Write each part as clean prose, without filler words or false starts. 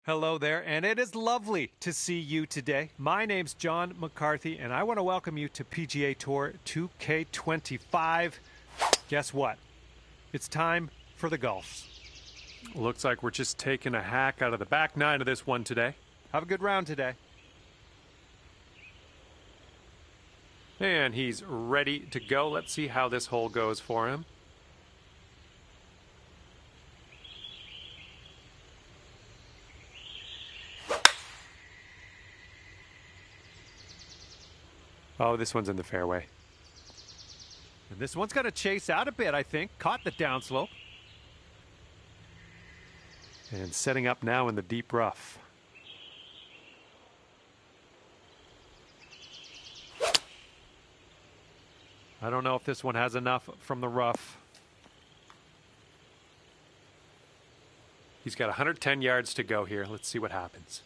Hello there, and it is lovely to see you today. My name's John McCarthy, and I want to welcome you to PGA Tour 2K25. Guess what? It's time for the golfs. Looks like we're just taking a hack out of the back nine of this one today. Have a good round today. And he's ready to go. Let's see how this hole goes for him. Oh, this one's in the fairway. And this one's going to chase out a bit, I think. Caught the downslope. And setting up now in the deep rough. I don't know if this one has enough from the rough. He's got 110 yards to go here. Let's see what happens.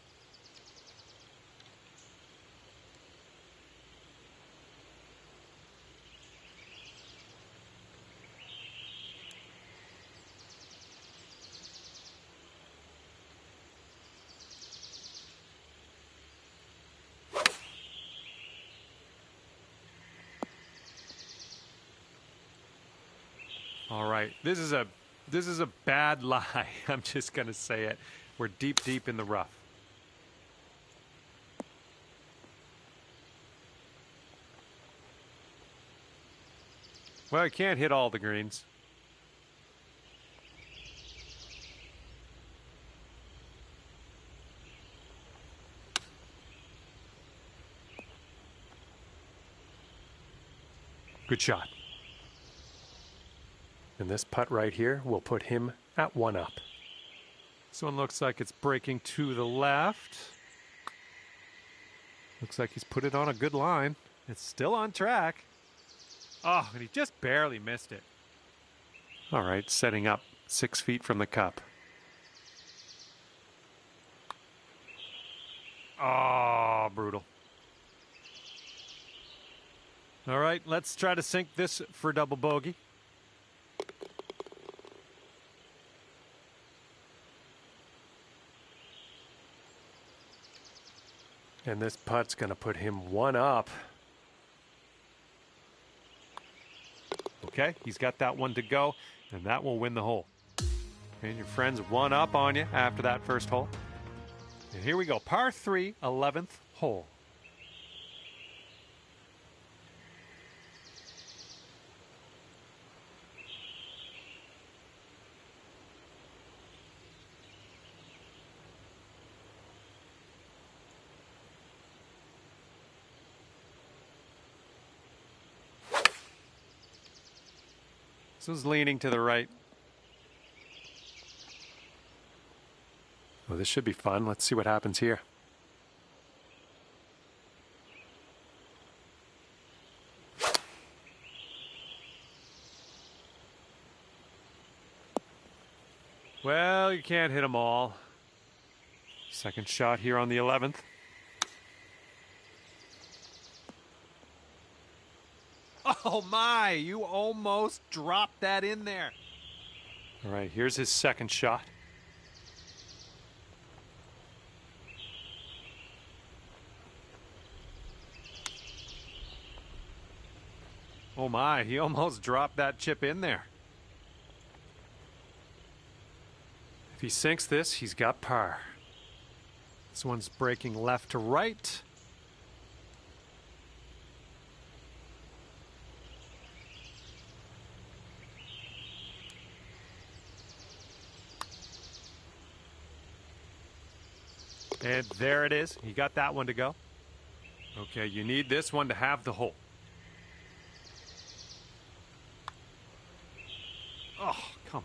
All right, this is a bad lie. I'm just gonna say it. We're deep in the rough. Well, I can't hit all the greens. Good shot. And this putt right here will put him at one up. This one looks like it's breaking to the left. Looks like he's put it on a good line. It's still on track. Oh, and he just barely missed it. All right, setting up 6 feet from the cup. Oh, brutal. All right, let's try to sink this for double bogey. And this putt's going to put him one up. Okay, he's got that one to go, and that will win the hole. And your friend's one up on you after that first hole. And here we go, par 3, 11th hole. This was leaning to the right. Well, this should be fun. Let's see what happens here. Well, you can't hit them all. Second shot here on the 11th. Oh my, you almost dropped that in there. All right, here's his second shot. Oh my, he almost dropped that chip in there. If he sinks this, he's got par. This one's breaking left to right. And there it is. He got that one to go. Okay, you need this one to have the hole. Oh, come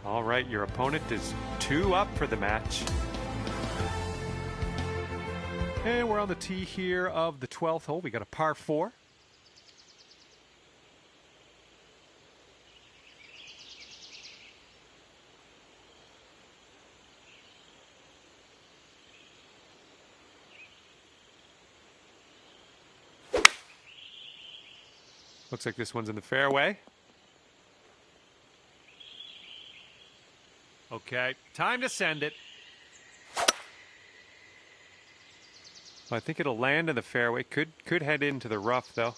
on. All right, your opponent is 2 up for the match. And we're on the tee here of the 12th hole. We got a par 4. Looks like this one's in the fairway. Okay, time to send it. Well, I think it'll land in the fairway. Could head into the rough, though.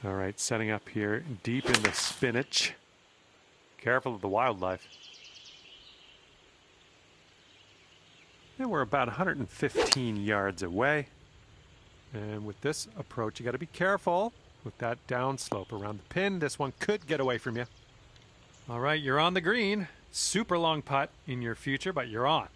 All right, setting up here deep in the spinach. Careful of the wildlife. And we're about 115 yards away. And with this approach, you got to be careful with that downslope around the pin. This one could get away from you. All right, you're on the green. Super long putt in your future, but you're on.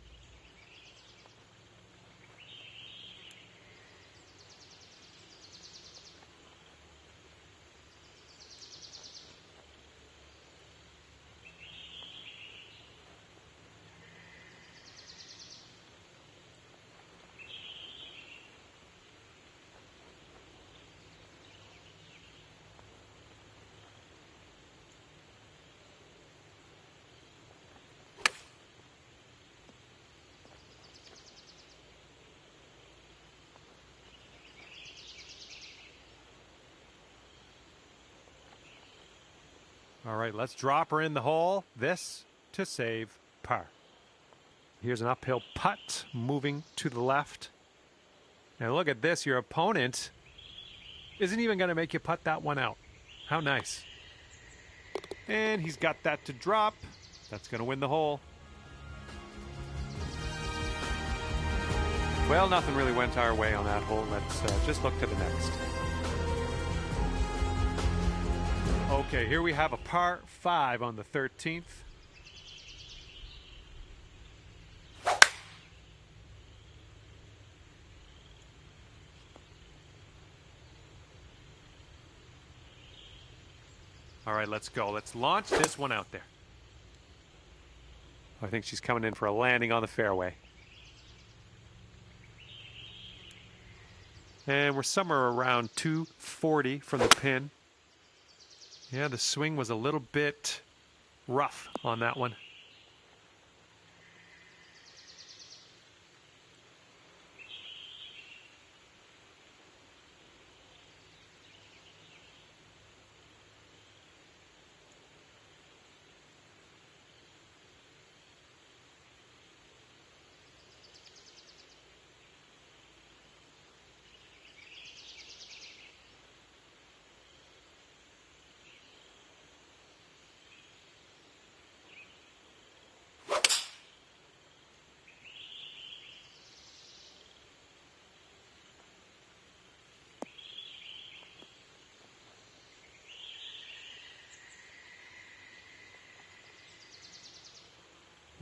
All right, let's drop her in the hole. This to save par. Here's an uphill putt moving to the left. And look at this. Your opponent isn't even going to make you putt that one out. How nice. And he's got that to drop. That's going to win the hole. Well, nothing really went our way on that hole. Let's just look to the next. Okay, here we have a par 5 on the 13th. All right, let's go. Let's launch this one out there. I think she's coming in for a landing on the fairway. And we're somewhere around 240 from the pin. Yeah, the swing was a little bit rough on that one.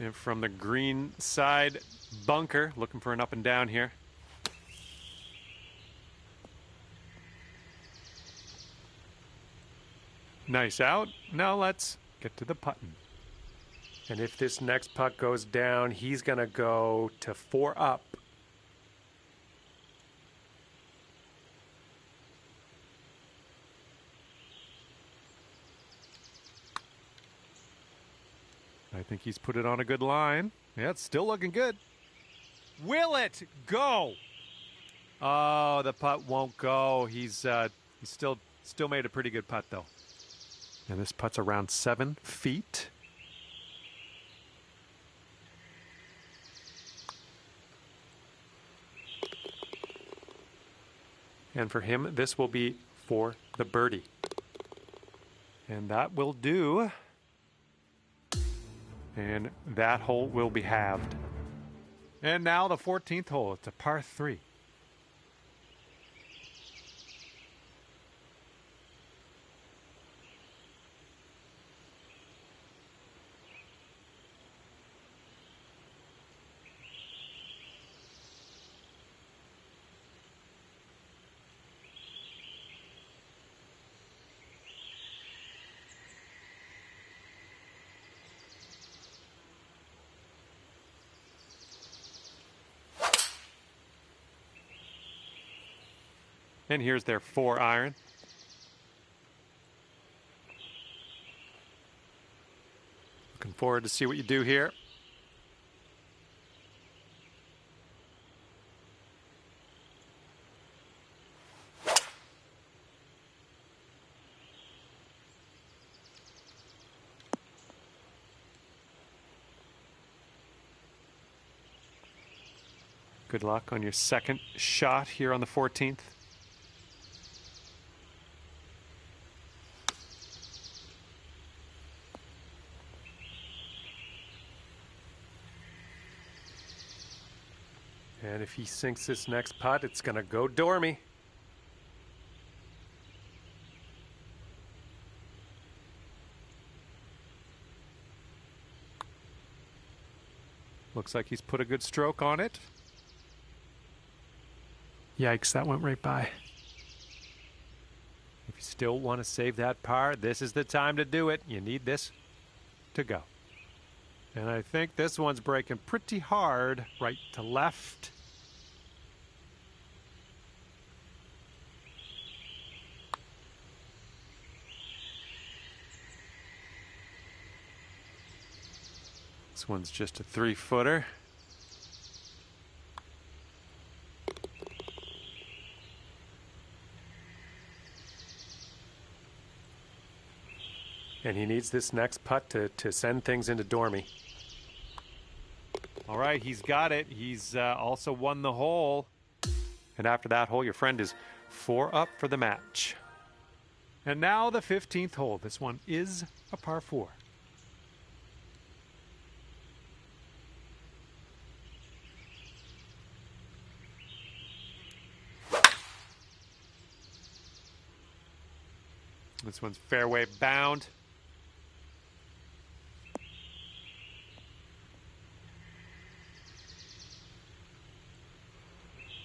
And from the green side bunker, looking for an up and down here. Nice out. Now let's get to the putting. And if this next putt goes down, he's going to go to 4 up. I think he's put it on a good line. Yeah, it's still looking good. Will it go? Oh, the putt won't go. He's still made a pretty good putt, though. And this putt's around 7 feet. And for him, this will be for the birdie. And that will do. And that hole will be halved. And now the 14th hole. It's a par 3. And here's their 4 iron. Looking forward to see what you do here. Good luck on your second shot here on the 14th. And if he sinks this next putt, it's going to go dormy. Looks like he's put a good stroke on it. Yikes, that went right by. If you still want to save that par, this is the time to do it. You need this to go. And I think this one's breaking pretty hard right to left. This one's just a 3-footer. And he needs this next putt to send things into dormy. All right, he's got it. He's also won the hole. And after that hole, your friend is 4 up for the match. And now the 15th hole. This one is a par 4. This one's fairway bound.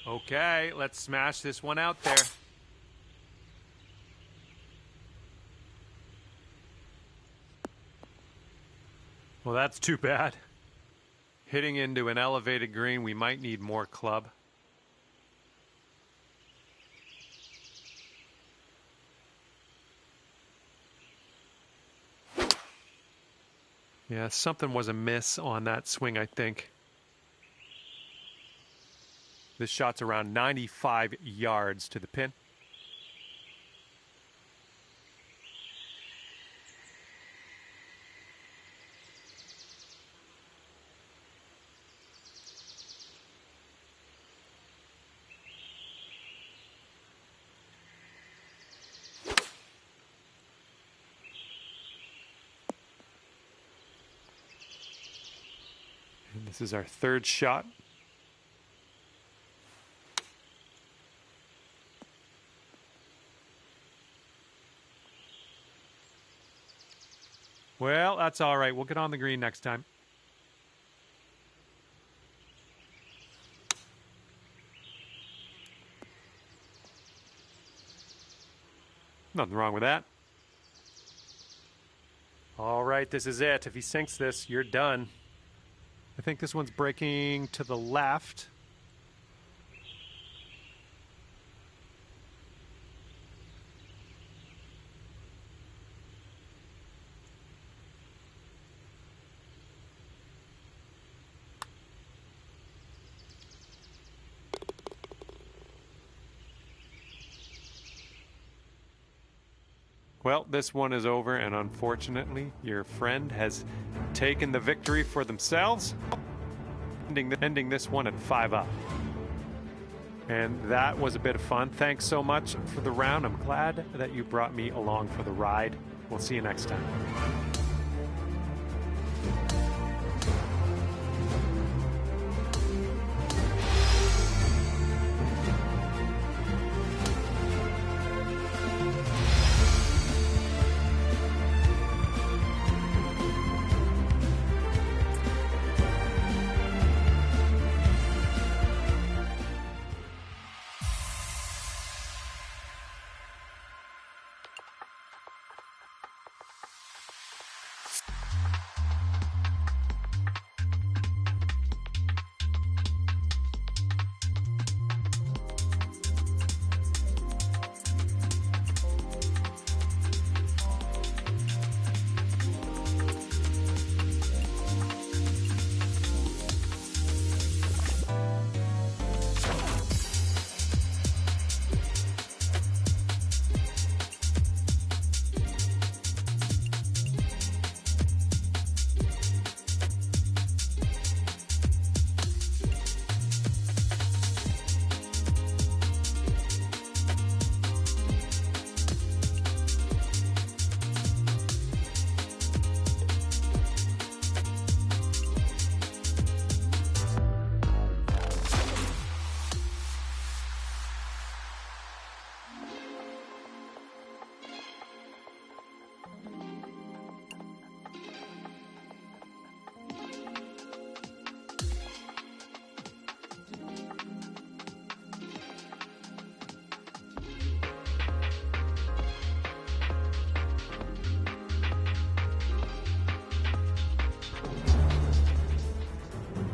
Okay, let's smash this one out there. Well, that's too bad. Hitting into an elevated green, we might need more club. Yeah, something was amiss on that swing, I think. This shot's around 95 yards to the pin. And this is our third shot. Well, that's all right. We'll get on the green next time. Nothing wrong with that. All right, this is it. If he sinks this, you're done. I think this one's breaking to the left. Well, this one is over, and unfortunately, your friend has taken the victory for themselves, ending this one at 5 up. And that was a bit of fun. Thanks so much for the round. I'm glad that you brought me along for the ride. We'll see you next time.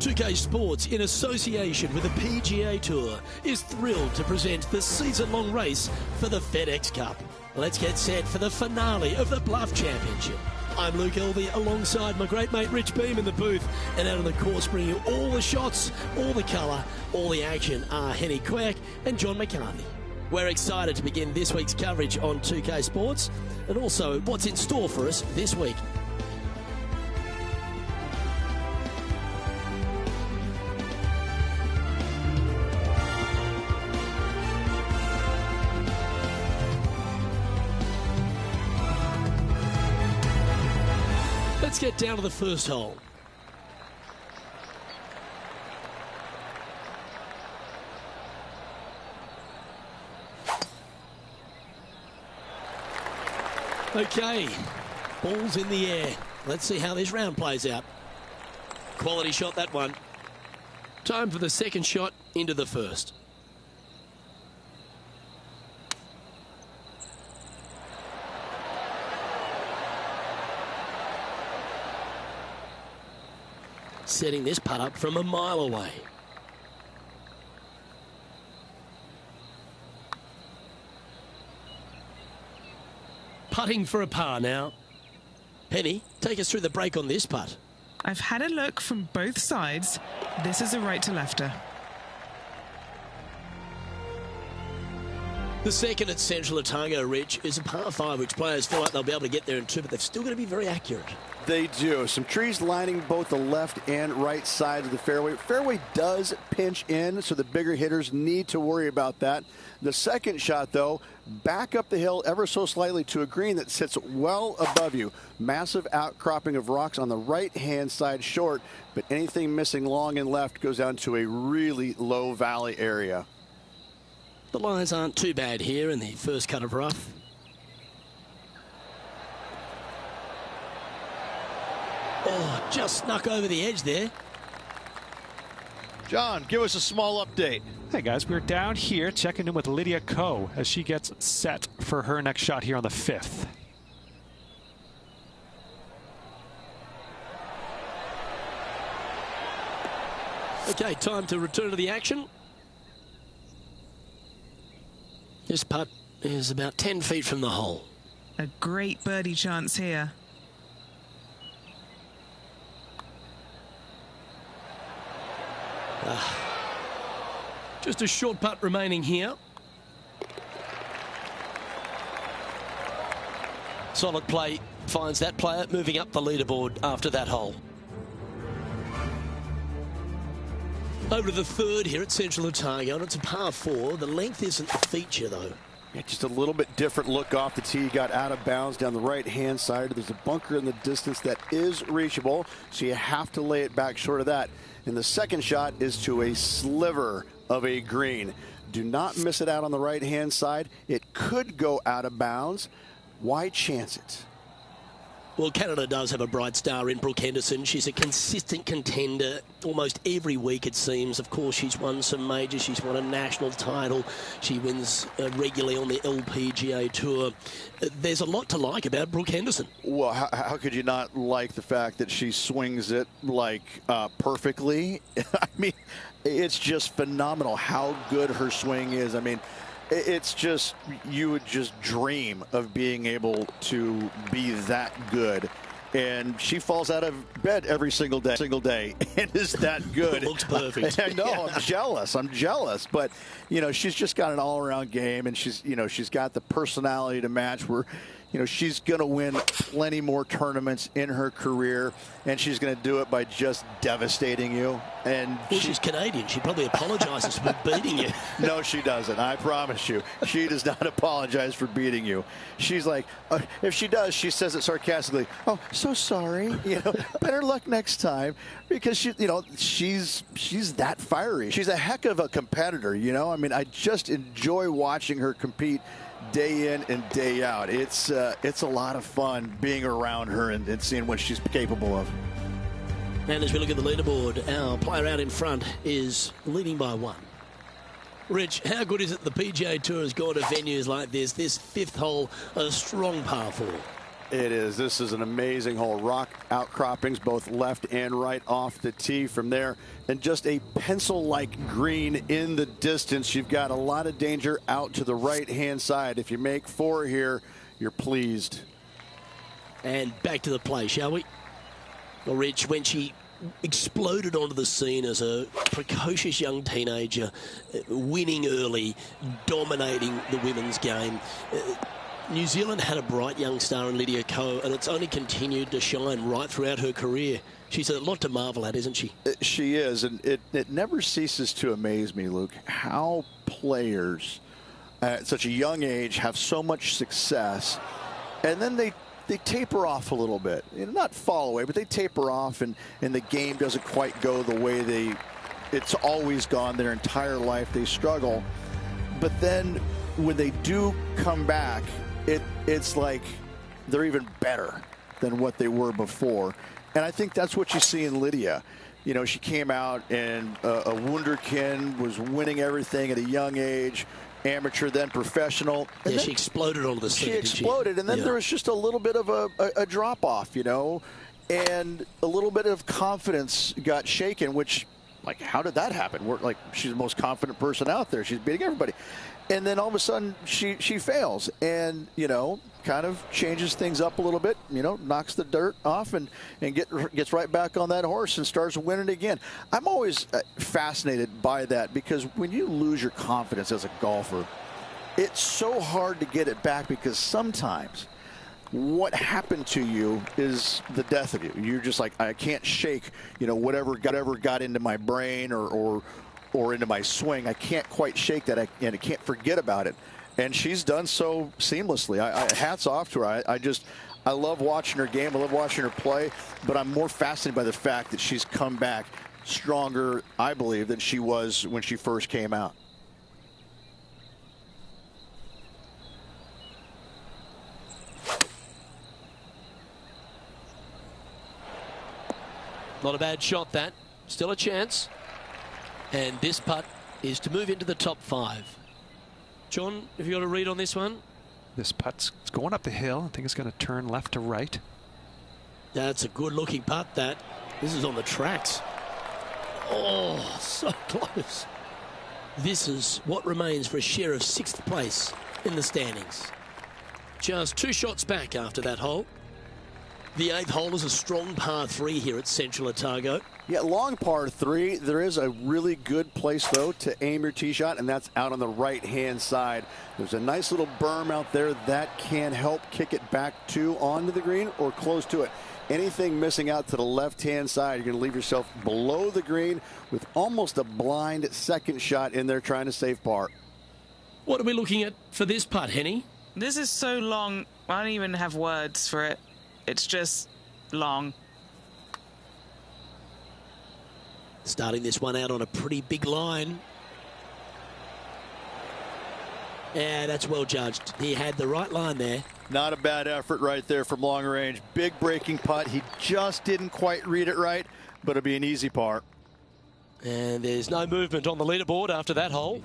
2K Sports, in association with the PGA Tour, is thrilled to present the season-long race for the FedEx Cup. Let's get set for the finale of the Bluff Championship. I'm Luke Elvey alongside my great mate Rich Beam in the booth, and out on the course bringing you all the shots, all the colour, all the action are Henny Quirk and John McCarthy. We're excited to begin this week's coverage on 2K Sports and also what's in store for us this week. Let's get down to the first hole. Okay, ball's in the air. Let's see how this round plays out. Quality shot, that one. Time for the second shot into the first. Setting this putt up from a mile away. Putting for a par now. Penny, take us through the break on this putt. I've had a look from both sides. This is a right to lefter. The second at Central Otago, Rich, is a par 5, which players feel like they'll be able to get there in 2, but they've still got to be very accurate. They do. Some trees lining both the left and right sides of the fairway. Fairway does pinch in, so the bigger hitters need to worry about that. The second shot, though, back up the hill ever so slightly to a green that sits well above you. Massive outcropping of rocks on the right-hand side short, but anything missing long and left goes down to a really low valley area. The lines aren't too bad here in the first cut of rough. Oh, just snuck over the edge there. John, give us a small update. Hey guys, we're down here checking in with Lydia Ko as she gets set for her next shot here on the 5th. Okay, time to return to the action. This putt is about 10 feet from the hole. A great birdie chance here. Just a short putt remaining here. Solid play finds that player moving up the leaderboard after that hole. Over to the third here at Central Otago, and it's a par 4. The length isn't the feature, though. Yeah, just a little bit different look off the tee. Got out of bounds down the right-hand side. There's a bunker in the distance that is reachable, so you have to lay it back short of that. And the second shot is to a sliver of a green. Do not miss it out on the right-hand side. It could go out of bounds. Why chance it? Well, Canada does have a bright star in Brooke Henderson. She's a consistent contender almost every week, it seems. Of course, she's won some majors. She's won a national title. She wins regularly on the LPGA Tour. There's a lot to like about Brooke Henderson. Well, how could you not like the fact that she swings it, like, perfectly? I mean, it's just phenomenal how good her swing is. I mean, it's just, you would just dream of being able to be that good. And she falls out of bed every single day and is that good. It looks perfect. I know, yeah. I'm jealous. But, you know, she's just got an all-around game, and she's got the personality to match where, you know, she's going to win plenty more tournaments in her career, and she's going to do it by just devastating you. And well, she's Canadian. She probably apologizes for beating you. No, she doesn't. I promise you. She does not apologize for beating you. She's like, if she does, she says it sarcastically. Oh, so sorry. You know, better luck next time. Because she's that fiery. She's a heck of a competitor, you know. I mean, I just enjoy watching her compete day in and day out. It's a lot of fun being around her and seeing what she's capable of. And as we look at the leaderboard, our player out in front is leading by 1. Rich, how good is it the PGA Tour has gone to venues like this? This 5th hole, a strong par 4. It is. This is an amazing hole. Rock outcroppings, both left and right off the tee from there. And just a pencil-like green in the distance. You've got a lot of danger out to the right-hand side. If you make 4 here, you're pleased. And back to the play, shall we? Well, Rich, when she exploded onto the scene as a precocious young teenager, winning early, dominating the women's game, New Zealand had a bright young star in Lydia Ko, and it's only continued to shine right throughout her career. She's a lot to marvel at, isn't she? She is, and it never ceases to amaze me, Luke, how players at such a young age have so much success, and then they taper off a little bit. Not fall away, but they taper off, and the game doesn't quite go the way it's always gone their entire life. They struggle. But then when they do come back, it's like they're even better than what they were before. And I think that's what you see in Lydia. You know, she came out and a wunderkind, was winning everything at a young age, amateur, then professional. And yeah, she exploded onto the scene. She exploded, and then there was just a little bit of a drop-off, you know, and a little bit of confidence got shaken, which, like, how did that happen? She's the most confident person out there. She's beating everybody. And then all of a sudden she fails, and, you know, kind of changes things up a little bit, you know, knocks the dirt off and gets right back on that horse and starts winning again. I'm always fascinated by that, because when you lose your confidence as a golfer, it's so hard to get it back, because sometimes what happened to you is the death of you. You're just like, I can't shake, you know, whatever got into my brain or into my swing. I can't quite shake that, and I can't forget about it. And she's done so seamlessly. Hats off to her. I love watching her game. I love watching her play. But I'm more fascinated by the fact that she's come back stronger, I believe, than she was when she first came out. Not a bad shot, that. Still a chance. And this putt is to move into the top 5. John, have you got a read on this one? This putt's going up the hill. I think it's going to turn left to right. That's a good-looking putt, that. This is on the tracks. Oh, so close. This is what remains for a share of 6th place in the standings. Just 2 shots back after that hole. The 8th hole is a strong par 3 here at Central Otago. Yeah, long par 3. There is a really good place, though, to aim your tee shot, and that's out on the right-hand side. There's a nice little berm out there that can help kick it back to onto the green or close to it. Anything missing out to the left-hand side, you're going to leave yourself below the green with almost a blind second shot in there trying to save par. What are we looking at for this putt, Henny? This is so long, I don't even have words for it. It's just long. Starting this one out on a pretty big line. Yeah, that's well judged. He had the right line there. Not a bad effort right there from long range. Big breaking putt. He just didn't quite read it right, but it'll be an easy par. And there's no movement on the leaderboard after that hole.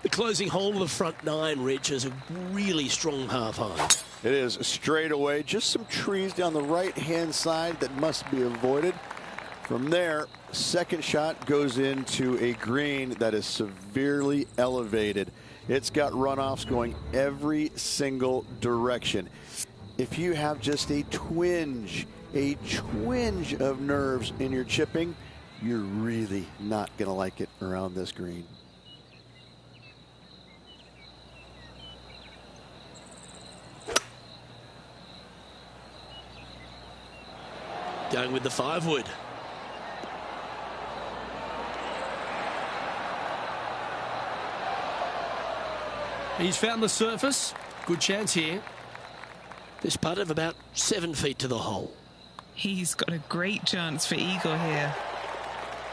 The closing hole of the front 9, Rich, is a really strong par 5. It is straight away. Just some trees down the right-hand side that must be avoided. From there, second shot goes into a green that is severely elevated. It's got runoffs going every single direction. If you have just a twinge of nerves in your chipping, you're really not going to like it around this green. Going with the 5-wood. He's found the surface. Good chance here. This putt of about 7 feet to the hole. He's got a great chance for eagle here.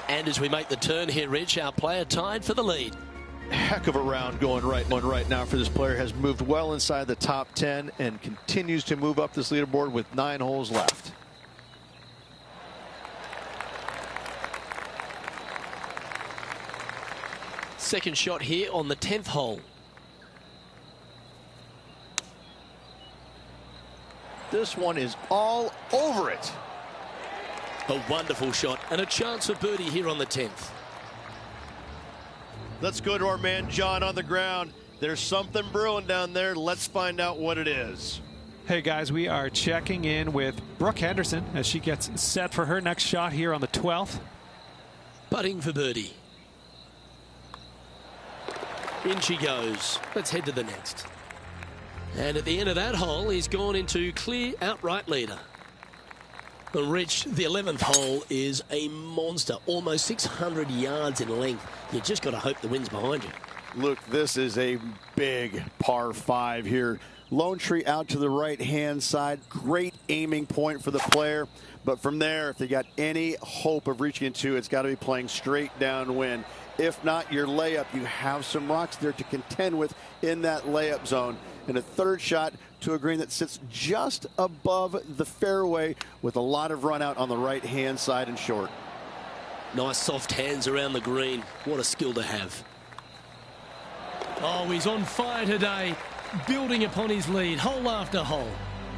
And as we make the turn here, Rich, our player tied for the lead. Heck of a round going right now for this player. Has moved well inside the top 10 and continues to move up this leaderboard with 9 holes left. Second shot here on the 10th hole. This one is all over it. A wonderful shot and a chance for birdie here on the 10th. Let's go to our man John on the ground. There's something brewing down there. Let's find out what it is. Hey guys, we are checking in with Brooke Henderson as she gets set for her next shot here on the 12th. Putting for birdie. In she goes. Let's head to the next. And at the end of that hole, he's gone into clear outright leader. And Rich, the 11th hole is a monster, almost 600 yards in length. You just got to hope the wind's behind you. Look, this is a big par 5 here. Lone Tree out to the right-hand side. Great aiming point for the player. But from there, if they got any hope of reaching into, it's got to be playing straight downwind. If not, your layup, you have some rocks there to contend with in that layup zone. And a third shot to a green that sits just above the fairway with a lot of run out on the right-hand side and short. Nice soft hands around the green. What a skill to have. Oh, he's on fire today, building upon his lead, hole after hole.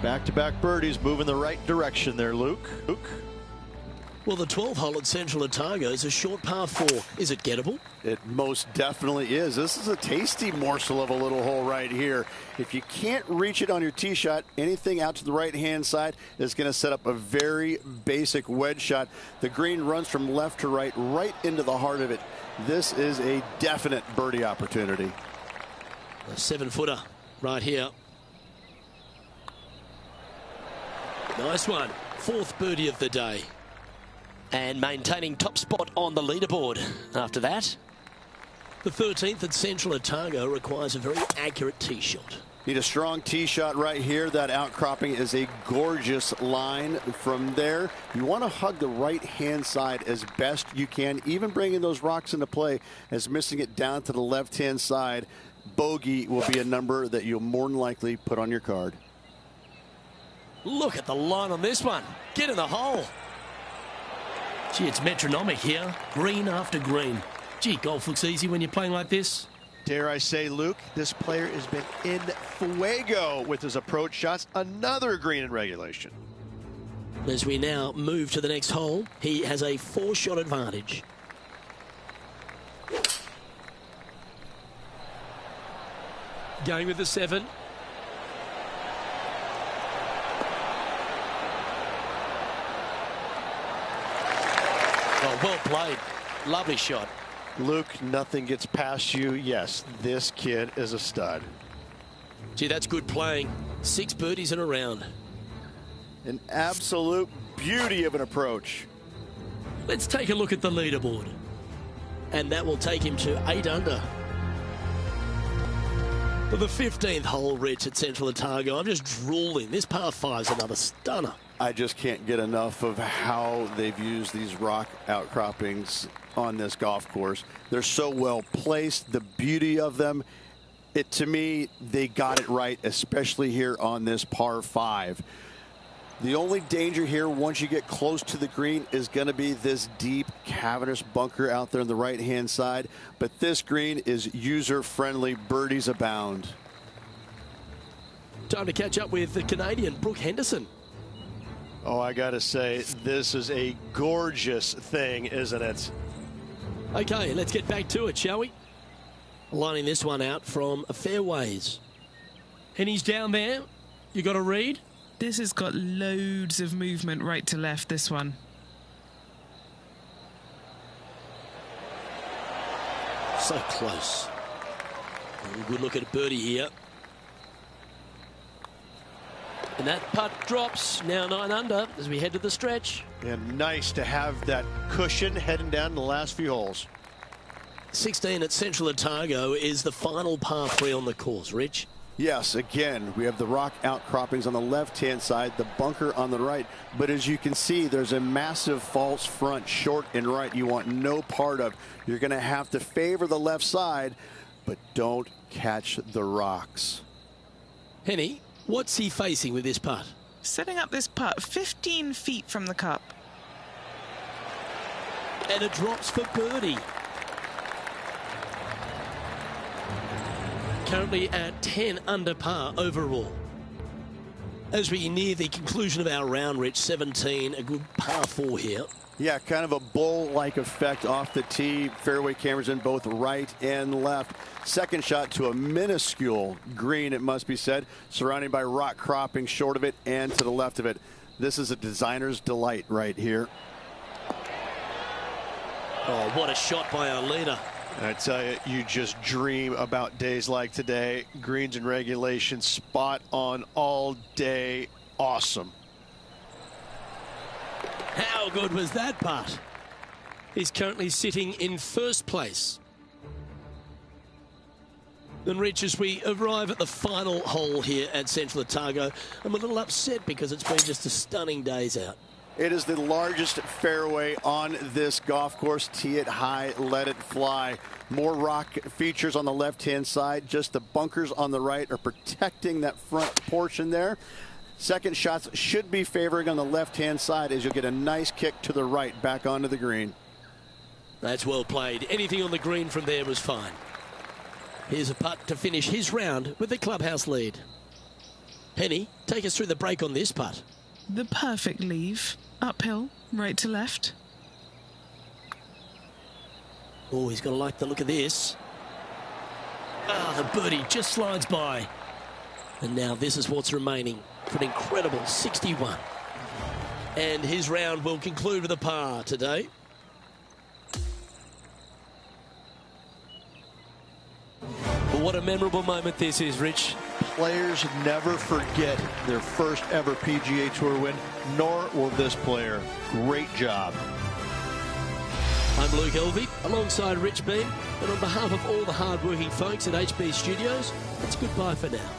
Back-to-back birdies moving the right direction there, Luke. Well, the 12th hole at Central Otago is a short par 4. Is it gettable? It most definitely is. This is a tasty morsel of a little hole right here. If you can't reach it on your tee shot, anything out to the right-hand side is going to set up a very basic wedge shot. The green runs from left to right, right into the heart of it. This is a definite birdie opportunity. A 7-footer right here. Nice one. 4th birdie of the day. And maintaining top spot on the leaderboard after that. The 13th at Central Otago requires a very accurate tee shot. Need a strong tee shot right here. That outcropping is a gorgeous line. From there, you want to hug the right-hand side as best you can, even bringing those rocks into play, as missing it down to the left-hand side. Bogey will be a number that you'll more than likely put on your card. Look at the line on this one. Get in the hole. Gee, it's metronomic here. Green after green. Gee, golf looks easy when you're playing like this. Dare I say, Luke, this player has been in fuego with his approach shots. Another green in regulation. As we now move to the next hole, he has a 4-shot advantage. Going with the 7. Oh, well played. Lovely shot. Luke, nothing gets past you. Yes, this kid is a stud. Gee, that's good playing. 6 birdies in a round. An absolute beauty of an approach. Let's take a look at the leaderboard. And that will take him to 8 under. For the 15th hole, Rich, at Central Otago, I'm just drooling. This par 5 is another stunner. I just can't get enough of how they've used these rock outcroppings on this golf course. They're so well placed, the beauty of them. To me, they got it right, especially here on this par 5. The only danger here once you get close to the green is going to be this deep, cavernous bunker out there on the right-hand side. But this green is user-friendly. Birdies abound. Time to catch up with the Canadian, Brooke Henderson. Oh, I got to say, this is a gorgeous thing, isn't it? Okay, let's get back to it, shall we? Lining this one out from fairways. Henny's down there. You got a read? This has got loads of movement right to left, this one. So close. Good look at a birdie here. And that putt drops, now 9 under as we head to the stretch. And nice to have that cushion heading down the last few holes. 16 at Central Otago is the final par 3 on the course. Rich? Yes, again, we have the rock outcroppings on the left-hand side, the bunker on the right. But as you can see, there's a massive false front, short and right, you want no part of. You're going to have to favor the left side, but don't catch the rocks. Henny, what's he facing with this putt? Setting up this putt 15 feet from the cup. And it drops for birdie. Currently at 10 under par overall. As we near the conclusion of our round, Rich, 17, a good par 4 here. Yeah, kind of a bowl-like effect off the tee. Fairway cameras in both right and left. Second shot to a minuscule green, it must be said, surrounded by rock cropping short of it and to the left of it. This is a designer's delight right here. Oh, what a shot by our leader. And I tell you, you just dream about days like today. Greens and regulation, spot on all day. Awesome. How good was that putt? He's currently sitting in first place. And Rich, as we arrive at the final hole here at Central Otago, I'm a little upset because it's been just a stunning days out. It is the largest fairway on this golf course. Tee it high, let it fly. More rock features on the left-hand side. Just the bunkers on the right are protecting that front portion there. Second shots should be favoring on the left-hand side as you'll get a nice kick to the right back onto the green. That's well played. Anything on the green from there was fine. Here's a putt to finish his round with the clubhouse lead. Henny, take us through the break on this putt. The perfect leave. Uphill, right to left. Oh, he's going to like the look of this. Ah, the birdie just slides by. And now this is what's remaining for an incredible 61. And his round will conclude with a par today. But what a memorable moment this is, Rich. Players never forget their first ever PGA Tour win, nor will this player. Great job. I'm Luke Elvey, alongside Rich Beam, and on behalf of all the hard-working folks at HB Studios, it's goodbye for now.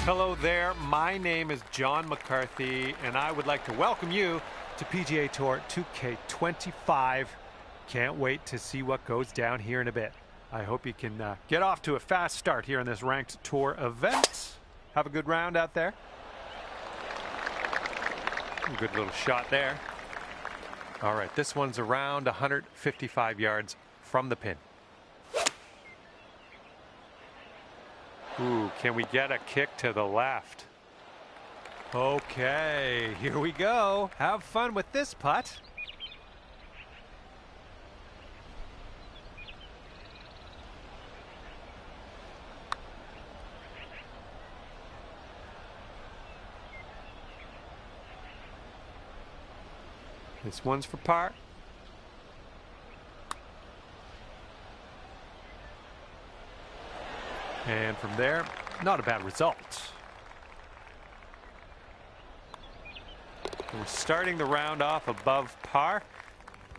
Hello there, my name is John McCarthy, and I would like to welcome you to PGA Tour 2K25. Can't wait to see what goes down here in a bit. I hope you can get off to a fast start here in this ranked tour event. Have a good round out there. Good little shot there. All right, this one's around 155 yards from the pin. Ooh, can we get a kick to the left? Okay, here we go. Have fun with this putt. This one's for par. And from there, not a bad result. We're starting the round off above par.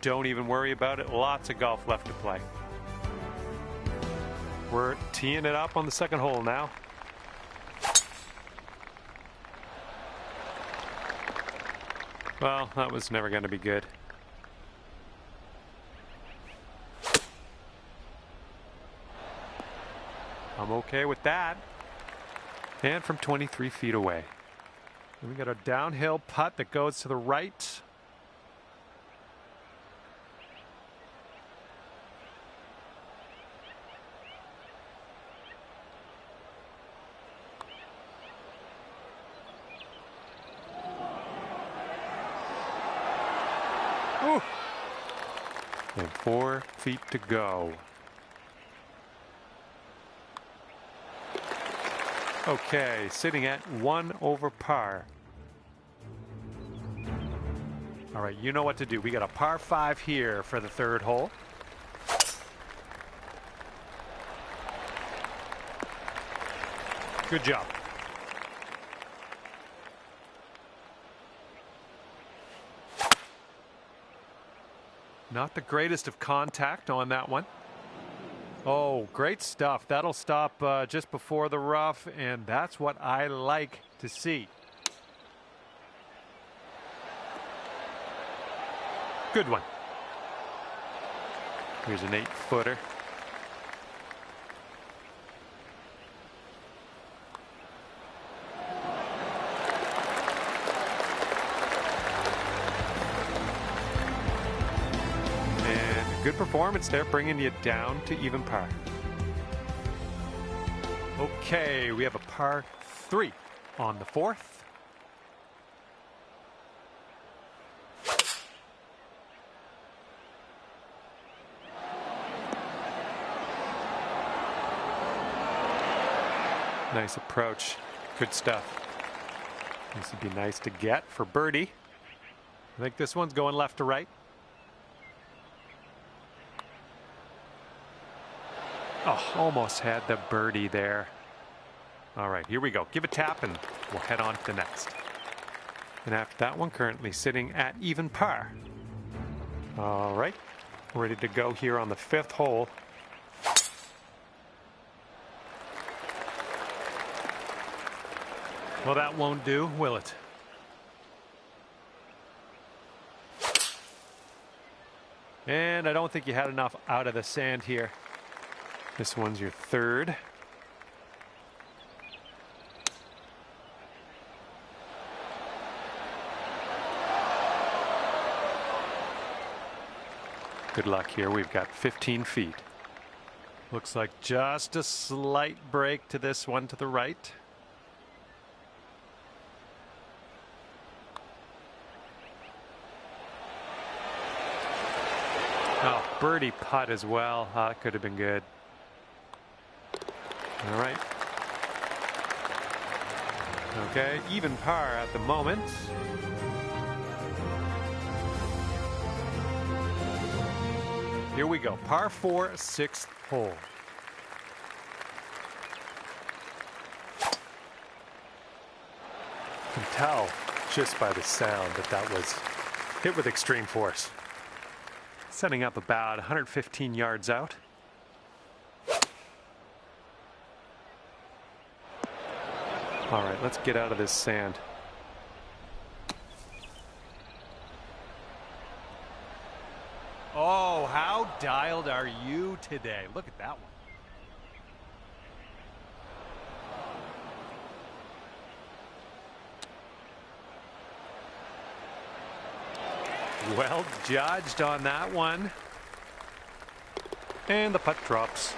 Don't even worry about it. Lots of golf left to play. We're teeing it up on the second hole now. Well, that was never going to be good. I'm okay with that. And from 23 feet away. And we got a downhill putt that goes to the right. Ooh. And 4 feet to go. Okay, sitting at 1 over par. All right, you know what to do. We got a par 5 here for the third hole. Good job. Not the greatest of contact on that one. Oh, great stuff. That'll stop just before the rough, and that's what I like to see. Good one. Here's an 8-footer. Good performance there, bringing you down to even par. Okay, we have a par 3 on the fourth. Nice approach. Good stuff. This would be nice to get for birdie. I think this one's going left to right. Oh, almost had the birdie there. All right, here we go. Give a tap and we'll head on to the next. And after that one, currently sitting at even par. All right, ready to go here on the 5th hole. Well, that won't do, will it? And I don't think you had enough out of the sand here. This one's your 3rd. Good luck here. We've got 15 feet. Looks like just a slight break to this one to the right. Oh, birdie putt as well. Oh, that could have been good. All right. Okay, even par at the moment. Here we go. Par 4, 6th hole. You can tell just by the sound that that was hit with extreme force. Setting up about 115 yards out. All right, let's get out of this sand. Oh, how dialed are you today? Look at that one. Well judged on that one. And the putt drops.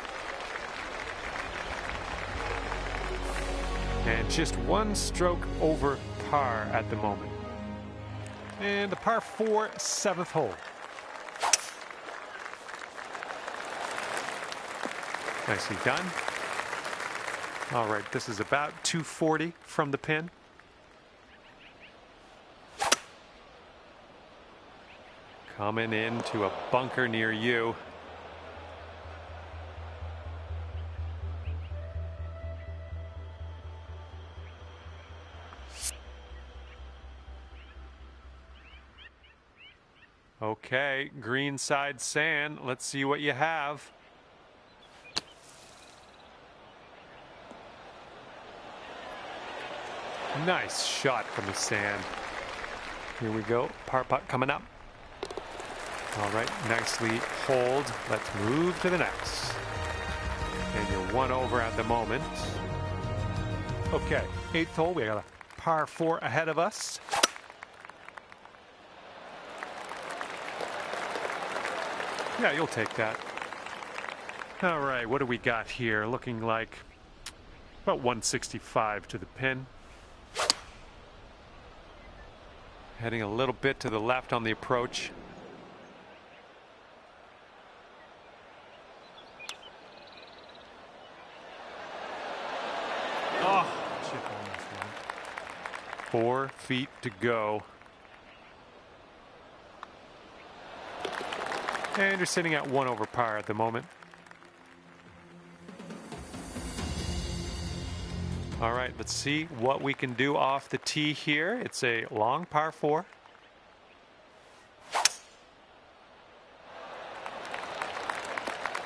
And just one stroke over par at the moment. And the par 4 7th hole. Nicely done. All right, this is about 240 from the pin. Coming into a bunker near you. Okay, green side sand. Let's see what you have. Nice shot from the sand. Here we go. Par putt coming up. All right, nicely hold. Let's move to the next. And you're one over at the moment. Okay, 8th hole. We got a par 4 ahead of us. Yeah, you'll take that. All right, what do we got here? Looking like about 165 to the pin. Heading a little bit to the left on the approach. Oh, chip on this one. 4 feet to go. And you're sitting at 1 over par at the moment. All right, let's see what we can do off the tee here. It's a long par 4.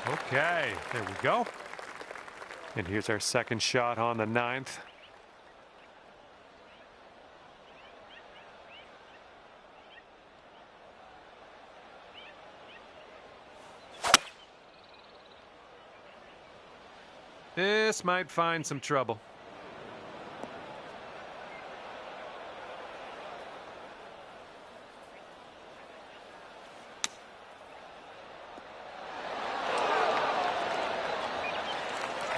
Okay, there we go. And here's our second shot on the 9th. This might find some trouble.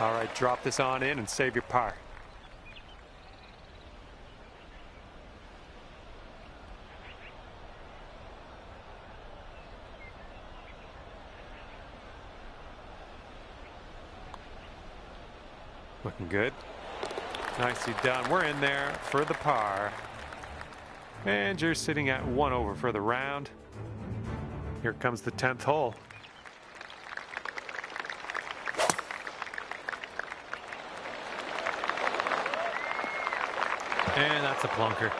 All right, drop this on in and save your par. Looking good. Nicely done. We're in there for the par. And you're sitting at 1 over for the round. Here comes the 10th hole. And that's a plunker.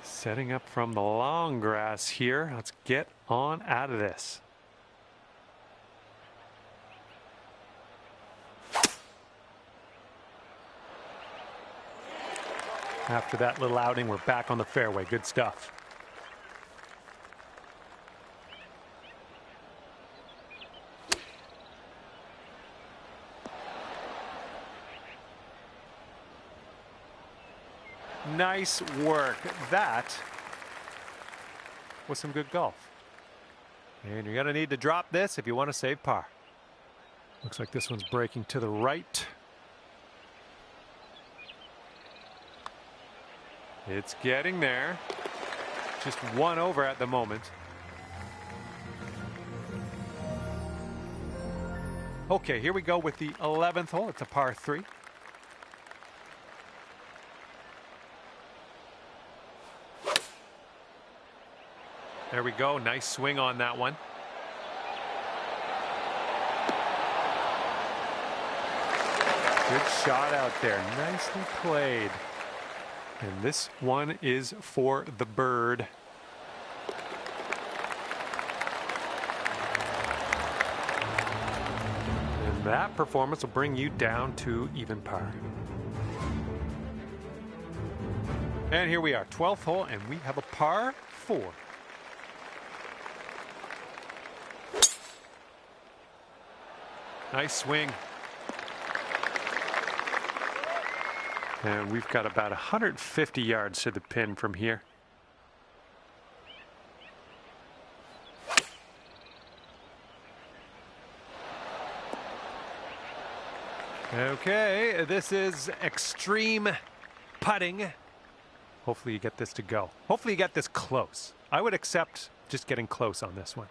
Setting up from the long grass here. Let's get on out of this. After that little outing, we're back on the fairway. Good stuff. Nice work. That was some good golf. And you're going to need to drop this if you want to save par. Looks like this one's breaking to the right. It's getting there. Just 1 over at the moment. Okay, here we go with the 11th hole. It's a par 3. There we go. Nice swing on that one. Good shot out there. Nicely played. And this one is for the bird. And that performance will bring you down to even par. And here we are, 12th hole, and we have a par 4. Nice swing. And we've got about 150 yards to the pin from here. Okay, this is extreme putting. Hopefully you get this to go. Hopefully you get this close. I would accept just getting close on this one.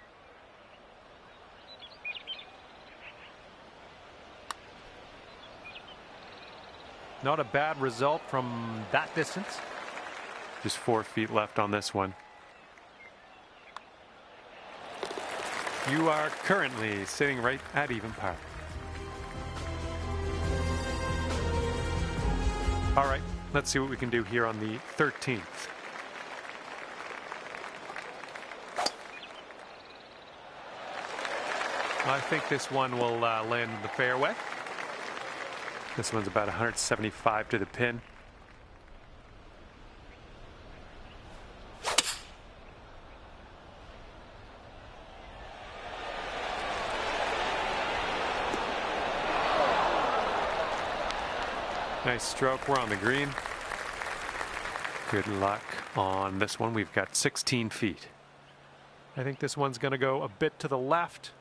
Not a bad result from that distance. Just 4 feet left on this one. You are currently sitting right at even par. All right, let's see what we can do here on the 13th. I think this one will land in the fairway. This one's about 175 to the pin. Nice stroke. We're on the green. Good luck on this one. We've got 16 feet. I think this one's going to go a bit to the left.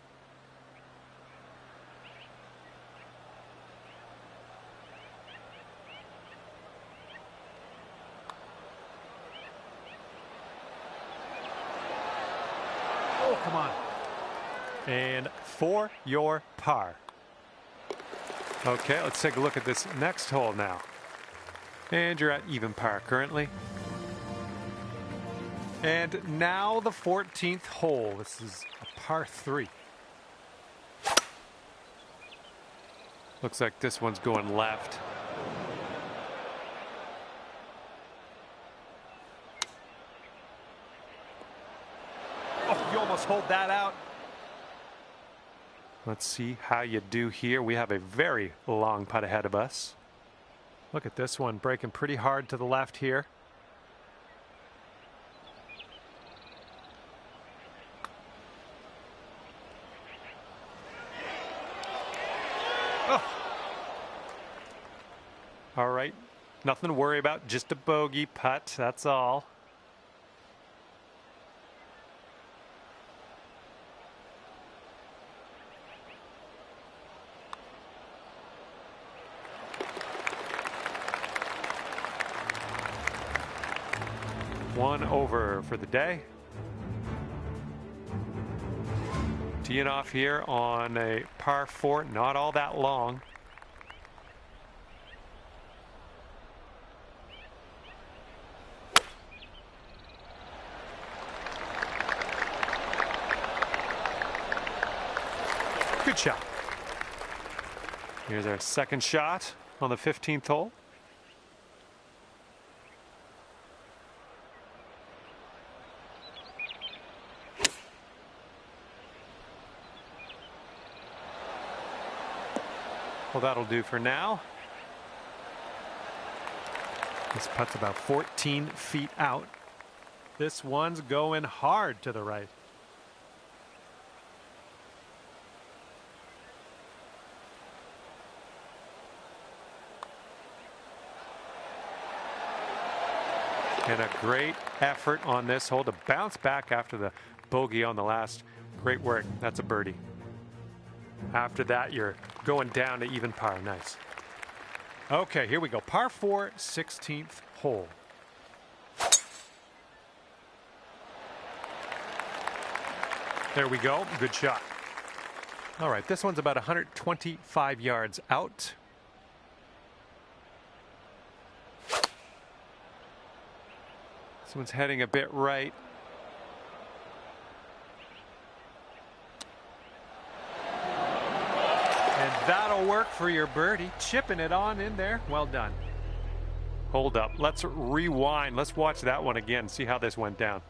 Oh, come on. And for your par. Okay, let's take a look at this next hole now. And you're at even par currently. And now the 14th hole. This is a par 3. Looks like this one's going left. Oh, you almost hold that out. Let's see how you do here. We have a very long putt ahead of us. Look at this one, breaking pretty hard to the left here. Oh. All right, nothing to worry about, just a bogey putt, that's all. One over for the day. Teeing off here on a par 4, not all that long. Good shot. Here's our second shot on the 15th hole. Well, that'll do for now. This putt's about 14 feet out. This one's going hard to the right. And a great effort on this hole to bounce back after the bogey on the last. Great work. That's a birdie. After that, you're going down to even par. Nice. Okay, here we go. Par 4, 16th hole. There we go. Good shot. All right, this one's about 125 yards out. This one's heading a bit right. And that'll work for your birdie. Chipping it on in there. Well done. Hold up. Let's rewind. Let's watch that one again. See how this went down.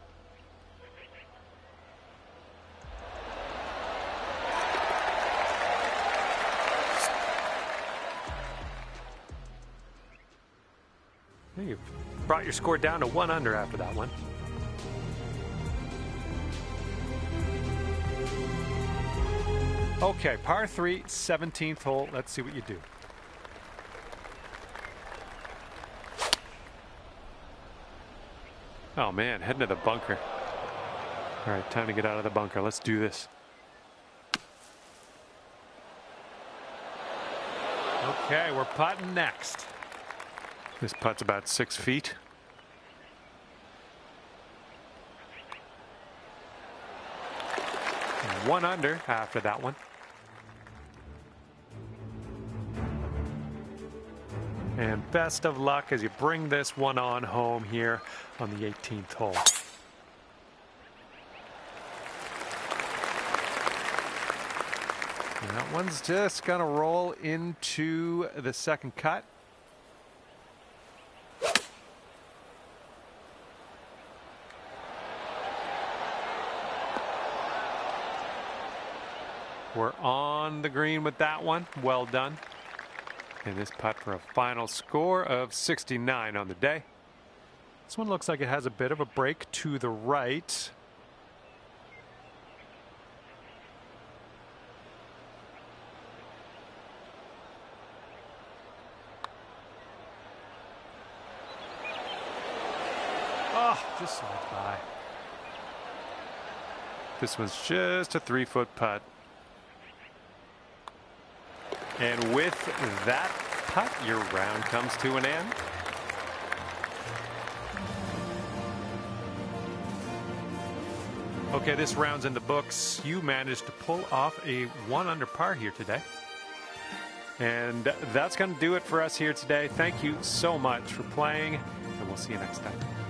You brought your score down to 1 under after that one. Okay, par 3, 17th hole. Let's see what you do. Oh man, heading to the bunker. All right, time to get out of the bunker. Let's do this. Okay, we're putting next. This putt's about 6 feet. And 1 under after that one. And best of luck as you bring this one on home here on the 18th hole. And that one's just going to roll into the second cut. We're on the green with that one. Well done. And this putt for a final score of 69 on the day. This one looks like it has a bit of a break to the right. Oh, just slides by. This one's just a 3-foot putt. And with that putt, your round comes to an end. Okay, this round's in the books. You managed to pull off a 1 under par here today. And that's going to do it for us here today. Thank you so much for playing, and we'll see you next time.